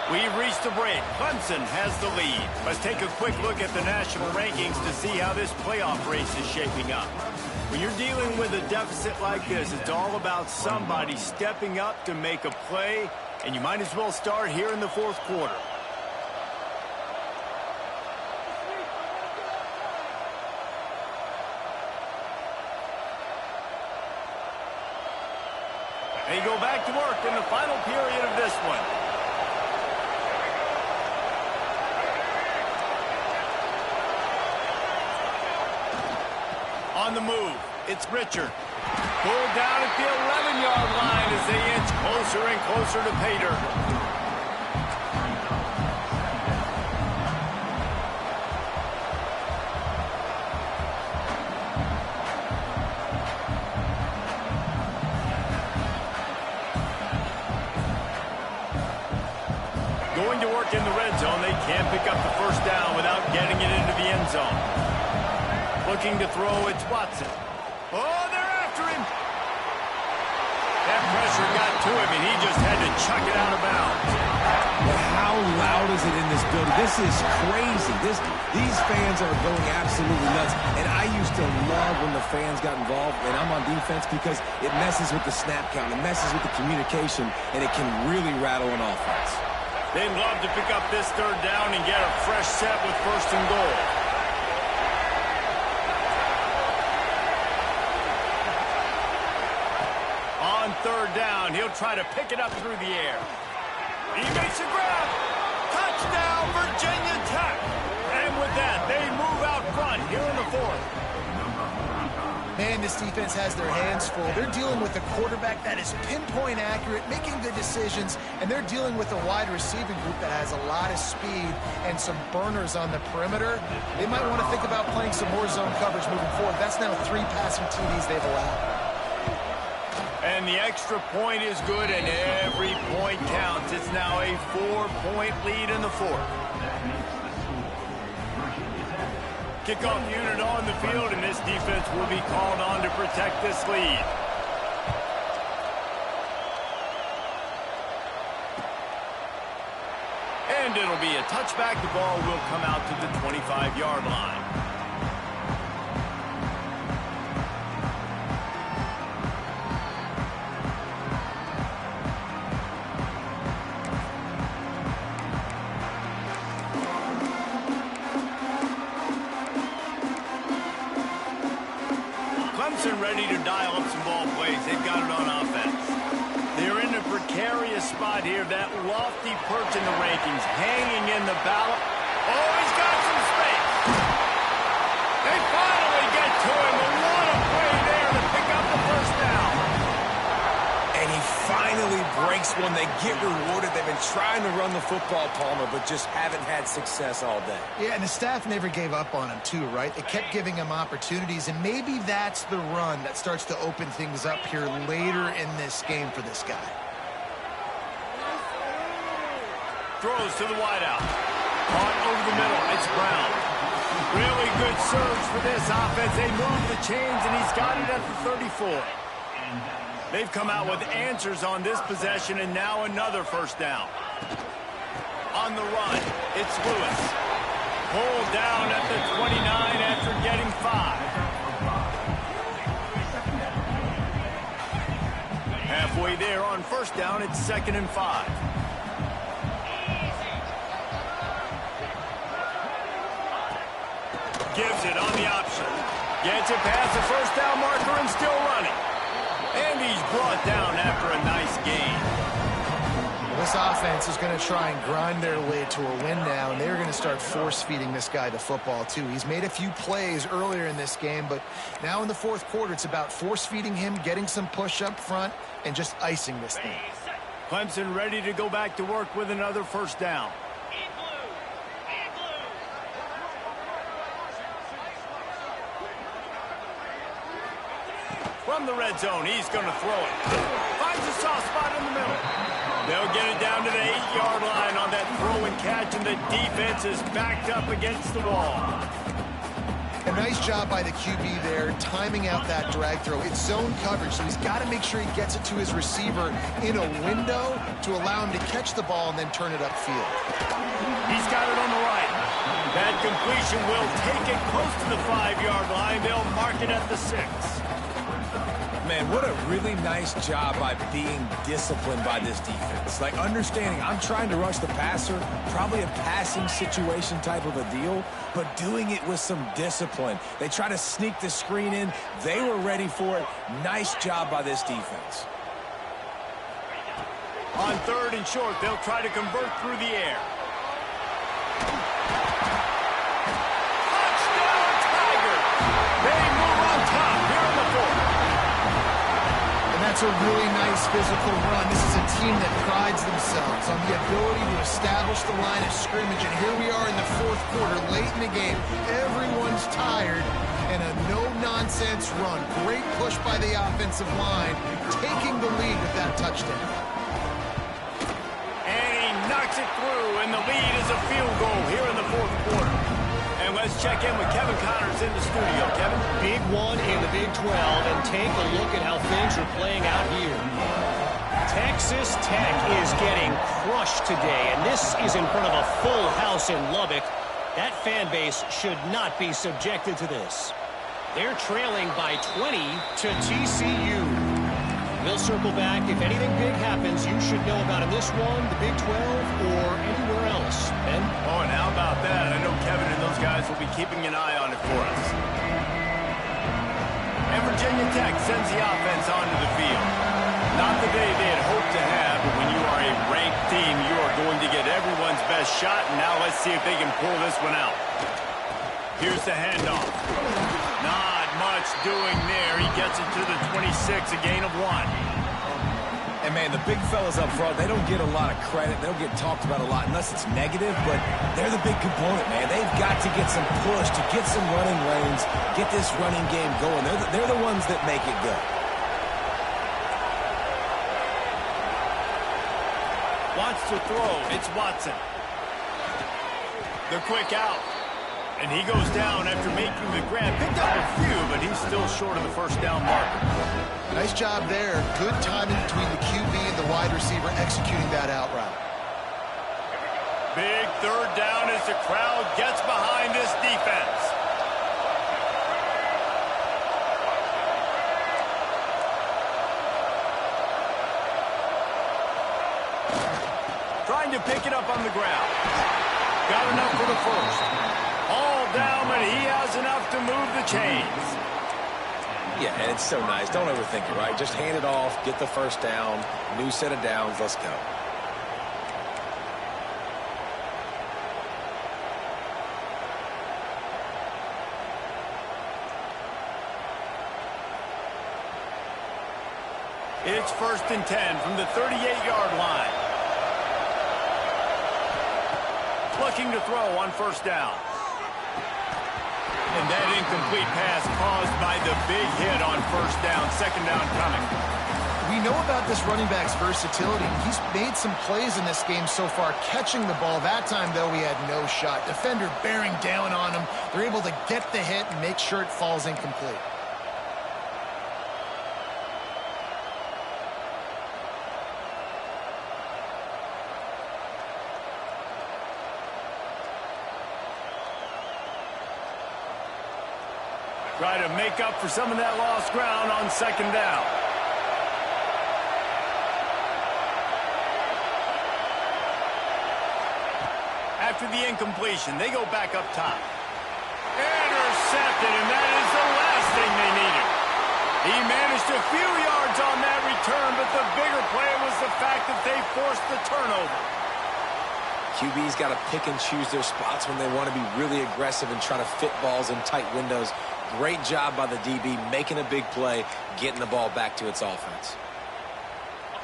We've reached the break. Clemson has the lead. Let's take a quick look at the national rankings to see how this playoff race is shaping up. When you're dealing with a deficit like this, it's all about somebody stepping up to make a play, and you might as well start here in the 4th quarter. They go back to work in the final period of this one. On the move, it's Richard. Pulled down at the 11-yard line as they inch closer and closer to pay dirt. Going to work in the red zone, they can't pick up the first down without getting it into the end zone. Looking to throw, it's Watson. Oh, they're after him. That pressure got to him, and he just had to chuck it out of bounds. But how loud is it in this building? This is crazy. These fans are going absolutely nuts. And I used to love when the fans got involved, and I'm on defense, because it messes with the snap count. It messes with the communication, and it can really rattle an offense. They'd love to pick up this 3rd down and get a fresh set with 1st and goal. On 3rd down, he'll try to pick it up through the air. He makes a grab. Touchdown, Virginia Tech. And with that, they move out front here in the 4th. Man, this defense has their hands full. They're dealing with a quarterback that is pinpoint accurate, making good decisions, and they're dealing with a wide receiving group that has a lot of speed and some burners on the perimeter. They might want to think about playing some more zone coverage moving forward. That's now 3 passing TDs they've allowed. And the extra point is good, and every point counts. It's now a 4-point lead in the 4th. Kickoff unit on the field, and this defense will be called on to protect this lead. And it'll be a touchback. The ball will come out to the 25-yard line. Clemson ready to dial up some ball plays. They've got it on offense. They're in a precarious spot here. That lofty perch in the rankings, hanging in the ballot. Oh, he's got some space. They finally get to him. And what a play there to pick up the first down. And he finally breaks one. They get rewarded. They've been trying to run the football, Palmer, but just haven't had success all day. Yeah, and the staff never gave up on him, too, right? They kept giving him opportunities, and maybe that's the run that starts to open things up here later in this game for this guy. Throws to the wideout. Caught over the middle. It's Brown. Really good surge for this offense. They move the chains, and he's got it at the 34. They've come out with answers on this possession, and now another first down. On the run, it's Lewis. Pulled down at the 29 after getting 5. Halfway takeaway there on first down. It's 2nd and 5. Gives it on the option. Gets it past the first down marker and still running. And he's brought down after a nice gain. This offense is going to try and grind their way to a win now, and they're going to start force-feeding this guy the football, too. He's made a few plays earlier in this game, but now in the fourth quarter, it's about force-feeding him, getting some push up front, and just icing this thing. Clemson ready to go back to work with another first down. From the red zone, he's going to throw it. Finds a soft spot in the middle. They'll get it down to the 8-yard line on that throw and catch, and the defense is backed up against the wall. A nice job by the QB there, timing out that drag throw. It's zone coverage, so he's got to make sure he gets it to his receiver in a window to allow him to catch the ball and then turn it upfield. He's got it on the right. That completion will take it close to the 5-yard line. They'll mark it at the 6. Man, what a really nice job by being disciplined by this defense. Like, understanding I'm trying to rush the passer, probably a passing situation type of a deal, but doing it with some discipline. They try to sneak the screen in. They were ready for it. Nice job by this defense. On 3rd and short, they'll try to convert through the air. Touchdown, Tigers! They move on top here in the 4th. That's a really nice physical run. This is a team that prides themselves on the ability to establish the line of scrimmage. And here we are in the 4th quarter, late in the game. Everyone's tired, and a no-nonsense run. Great push by the offensive line, taking the lead with that touchdown. And he knocks it through, and the lead is a field goal here in the 4th quarter. And let's check in with Kevin Connors in the studio. Kevin? Big one in the Big 12, and take a look at how things are playing out here. Texas Tech is getting crushed today, and this is in front of a full house in Lubbock. That fan base should not be subjected to this. They're trailing by 20 to TCU. We'll circle back. If anything big happens, you should know about in this one, the Big 12, or anywhere else. Ben? Oh, and how about that? I know Kevin and those guys will be keeping an eye on it for us. And Virginia Tech sends the offense onto the field. Not the day they had hoped to have, but when you are a ranked team, you are going to get everyone's best shot, and now let's see if they can pull this one out. Here's the handoff. Not much doing there. He gets it to the 26, a gain of 1. And, man, the big fellas up front, they don't get a lot of credit. They don't get talked about a lot unless it's negative, but they're the big component, man. They've got to get some push, to get some running lanes, get this running game going. They're the ones that make it go. Wants to throw. It's Watson. The quick out. And he goes down after making the grab. Picked up a few, but he's still short of the first down marker. Nice job there. Good timing between the QB and the wide receiver executing that out route. Big 3rd down as the crowd gets behind this defense. Trying to pick it up on the ground. Got enough for the first. All down, but he has enough to move the chains. Yeah, and it's so nice. Don't overthink it, right? Just hand it off, get the first down, new set of downs, let's go. It's 1st and 10 from the 38-yard line. Looking to throw on first down. And that incomplete pass caused by the big hit on first down. 2nd down coming. We know about this running back's versatility. He's made some plays in this game so far, catching the ball. That time, though, he had no shot. Defender bearing down on him. They're able to get the hit and make sure it falls incomplete. Try to make up for some of that lost ground on 2nd down. after the incompletion. They go back up top. Intercepted, and that is the last thing they needed. He managed a few yards on that return, but the bigger play was the fact that they forced the turnover. QB's got to pick and choose their spots when they want to be really aggressive and try to fit balls in tight windows. Great job by the DB making a big play, getting the ball back to its offense.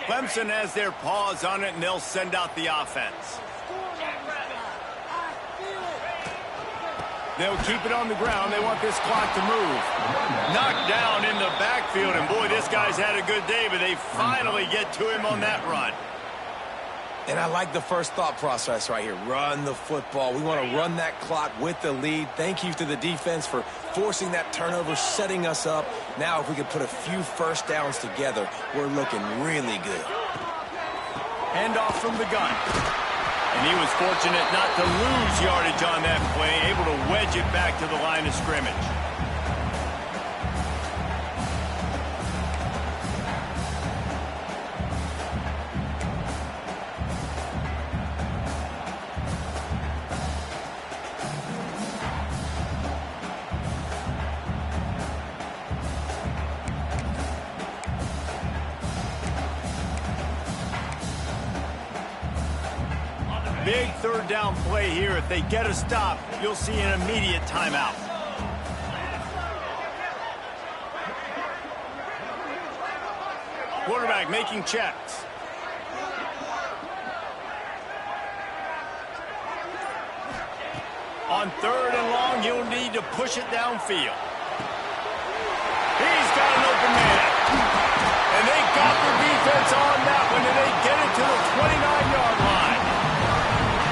Clemson has their paws on it, and they'll send out the offense. They'll keep it on the ground. They want this clock to move. Knocked down in the backfield, and boy, this guy's had a good day, but they finally get to him on that run. And I like the first thought process right here. Run the football. We want to run that clock with the lead. Thank you to the defense for forcing that turnover, setting us up. Now if we could put a few first downs together, we're looking really good. Handoff from the gun. And he was fortunate not to lose yardage on that play, able to wedge it back to the line of scrimmage. Big third down play here. If they get a stop, you'll see an immediate timeout. Quarterback making checks. On third and long, you'll need to push it downfield. He's got an open man. And they got the defense on that one, and they get it to the 29-yard line.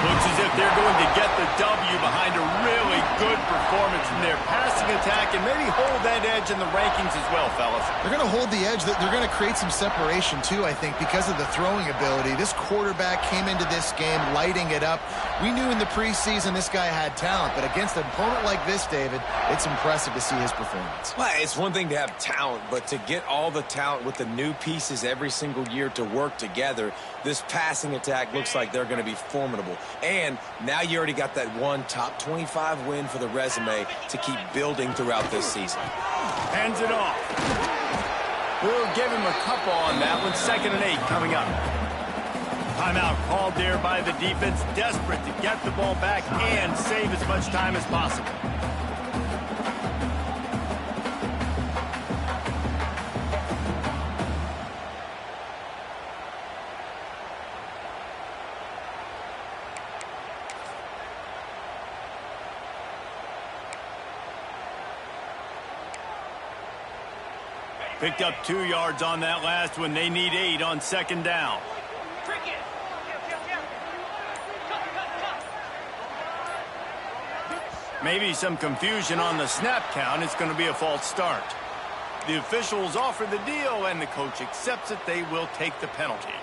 Looks as if they're going to get the W behind a really good performance from their passing attack and maybe hold that edge in the rankings as well, fellas. They're going to hold the edge. They're going to create some separation, too, I think, because of the throwing ability. This quarterback came into this game lighting it up. We knew in the preseason this guy had talent, but against an opponent like this, David, it's impressive to see his performance. Well, it's one thing to have talent, but to get all the talent with the new pieces every single year to work together, this passing attack looks like they're going to be formidable. And now you already got that one top 25 win for the resume to keep building throughout this season. Hands it off. We'll give him a couple on that one. 2nd and 8 coming up. Timeout called there by the defense, desperate to get the ball back and save as much time as possible. Picked up 2 yards on that last one. They need 8 on 2nd down. Maybe some confusion on the snap count. It's going to be a false start. The officials offer the deal, and the coach accepts it. They will take the penalty.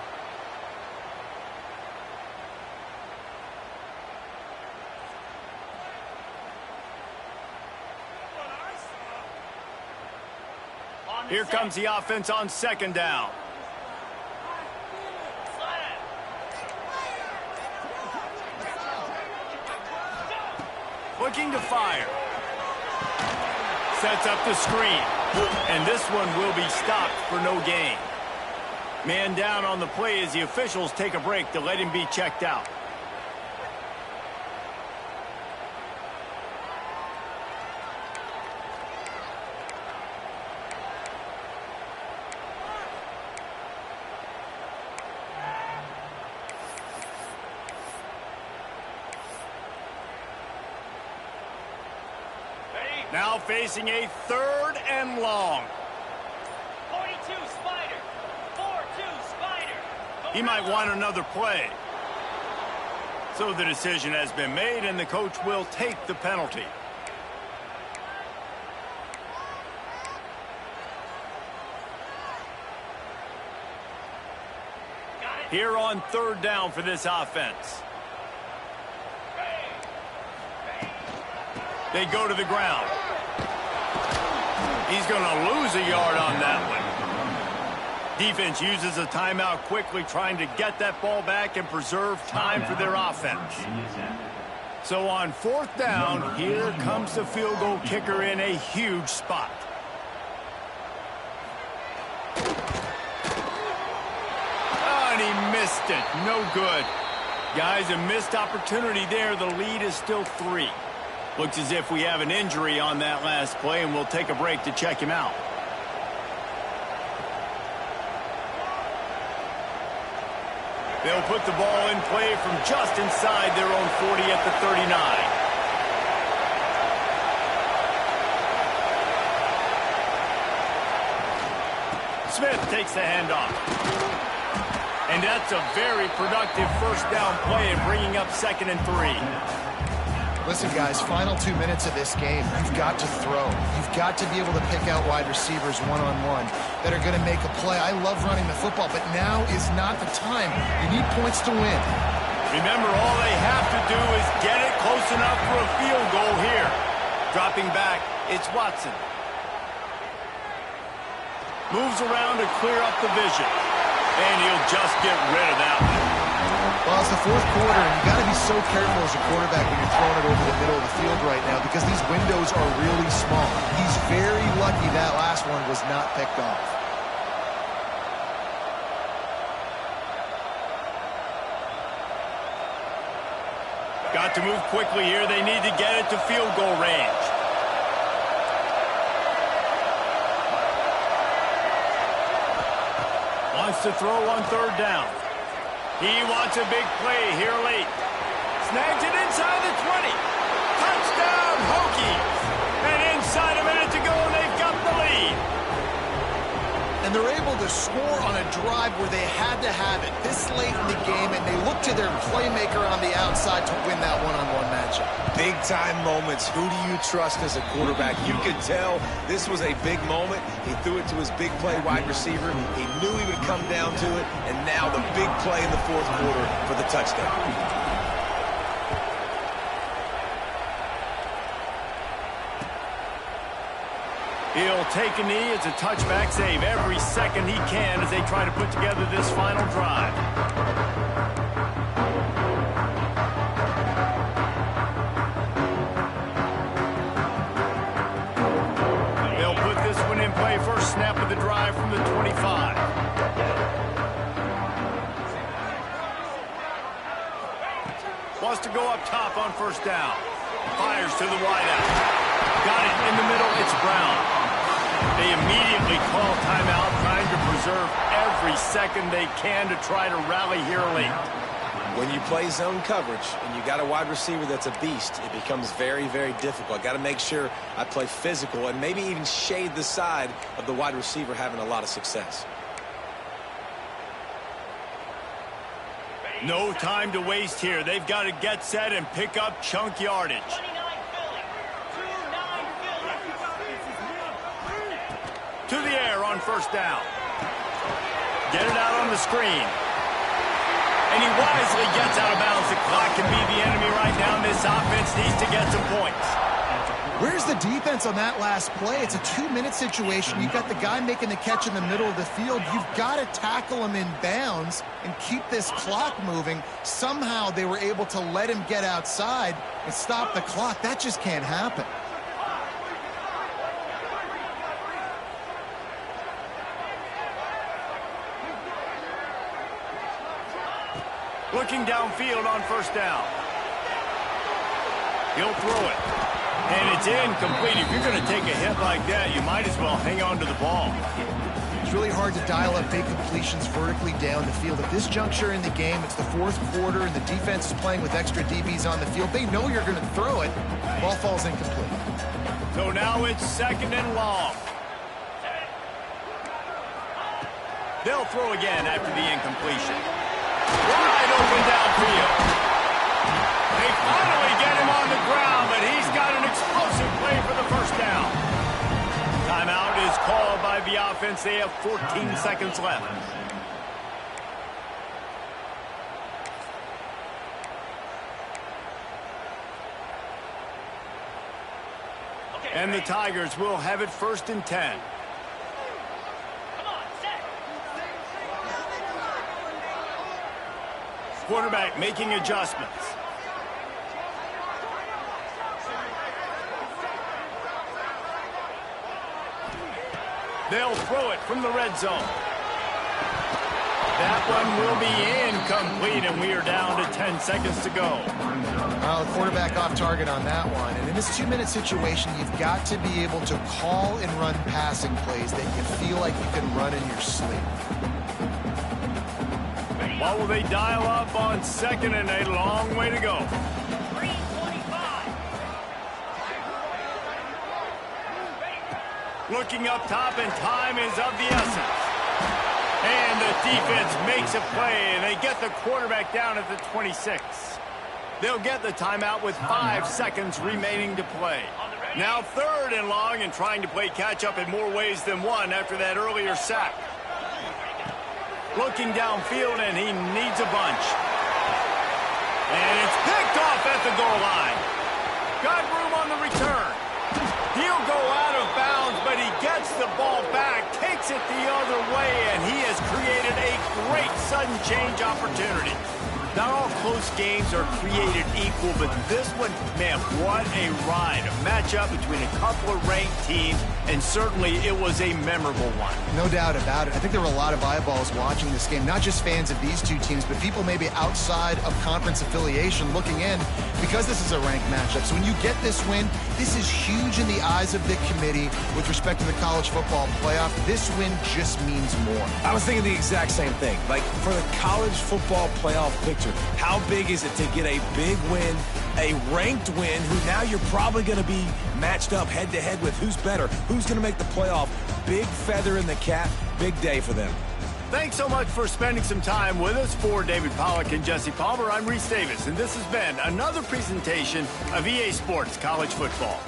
Here comes the offense on 2nd down. Looking to fire. Sets up the screen. And this one will be stopped for no gain. Man down on the play as the officials take a break to let him be checked out. Now facing a 3rd and long. 42 Spider. 4-2 Spider. He might want another play. So the decision has been made, and the coach will take the penalty. Here on 3rd down for this offense. They go to the ground. He's going to lose a yard on that one. Defense uses a timeout quickly, trying to get that ball back and preserve time for their offense. So on 4th down, here comes the field goal kicker in a huge spot. Oh, and he missed it. No good. Guys, a missed opportunity there. The lead is still 3. Looks as if we have an injury on that last play, and we'll take a break to check him out. They'll put the ball in play from just inside their own 40 at the 39. Smith takes the handoff. And that's a very productive first down play and bringing up 2nd and 3. Listen, guys, final 2 minutes of this game, you've got to throw. You've got to be able to pick out wide receivers one-on-one that are going to make a play. I love running the football, but now is not the time. You need points to win. Remember, all they have to do is get it close enough for a field goal here. Dropping back, it's Watson. Moves around to clear up the vision. And he'll just get rid of that one. Well, it's the 4th quarter, and you got to be so careful as a quarterback when you're throwing it over the middle of the field right now because these windows are really small. He's very lucky that last one was not picked off. Got to move quickly here. They need to get it to field goal range. Wants to throw on 3rd down. He wants a big play here late. Snags it inside the 20. Touchdown, Hokies. And inside a minute to go, and they've got the lead. And they're able to score on a drive where they had to have it this late in the game, and they look to their playmaker on the outside to win that one-on-one matchup. Big-time moments. Who do you trust as a quarterback? You could tell this was a big moment. He threw it to his big play wide receiver. He knew he would come down to it, and now the big play in the 4th quarter for the touchdown. He'll take a knee. It's a touchback save every second he can as they try to put together this final drive. They'll put this one in play. First snap of the drive from the 25. Wants to go up top on 1st down. Fires to the wideout. Got it in the middle. It's Brown. They immediately call timeout, trying to preserve every second they can to try to rally here late. When you play zone coverage and you got a wide receiver that's a beast, it becomes very, very difficult. Got to make sure I play physical and maybe even shade the side of the wide receiver having a lot of success. No time to waste here. They've got to get set and pick up chunk yardage. To the air on 1st down. Get it out on the screen. And he wisely gets out of bounds. The clock can be the enemy right now. This offense needs to get some points. Where's the defense on that last play? It's a 2-minute situation. You've got the guy making the catch in the middle of the field. You've got to tackle him in bounds and keep this clock moving. Somehow they were able to let him get outside and stop the clock. That just can't happen. Looking downfield on 1st down. He'll throw it. And it's incomplete. If you're going to take a hit like that, you might as well hang on to the ball. It's really hard to dial up big completions vertically down the field. At this juncture in the game, it's the 4th quarter, and the defense is playing with extra DBs on the field. They know you're going to throw it. The ball falls incomplete. So now it's 2nd and long. They'll throw again after the incompletion. Wide open downfield. They finally get him on the ground, but he's got an explosive play for the 1st down. Timeout is called by the offense. They have 14 seconds left. And the Tigers will have it 1st and 10. Quarterback making adjustments. They'll throw it from the red zone. That one will be incomplete, and we are down to 10 seconds to go. Well, the quarterback off target on that one. And in this 2-minute situation, you've got to be able to call and run passing plays that you feel like you can run in your sleep. What will they dial up on second and a long way to go? 3:25. Looking up top, and time is of the essence. And the defense makes a play, and they get the quarterback down at the 26. They'll get the timeout with 5 seconds remaining to play. Now 3rd and long, and trying to play catch-up in more ways than one after that earlier sack. Looking downfield, and he needs a bunch. And it's picked off at the goal line. Got room on the return. He'll go out of bounds, but he gets the ball back, takes it the other way, and he has created a great sudden change opportunity. Not all close games are created equal, but this one, man, what a ride. A matchup between a couple of ranked teams, and certainly it was a memorable one. No doubt about it. I think there were a lot of eyeballs watching this game, not just fans of these two teams, but people maybe outside of conference affiliation looking in because this is a ranked matchup. So when you get this win, this is huge in the eyes of the committee with respect to the college football playoff. This win just means more. I was thinking the exact same thing. Like, for the college football playoff picture, how big is it to get a big win, a ranked win, who now you're probably going to be matched up head-to-head with who's better, who's going to make the playoff. Big feather in the cap, big day for them. Thanks so much for spending some time with us. For David Pollack and Jesse Palmer, I'm Reese Davis, and this has been another presentation of EA Sports College Football.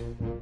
Thank you.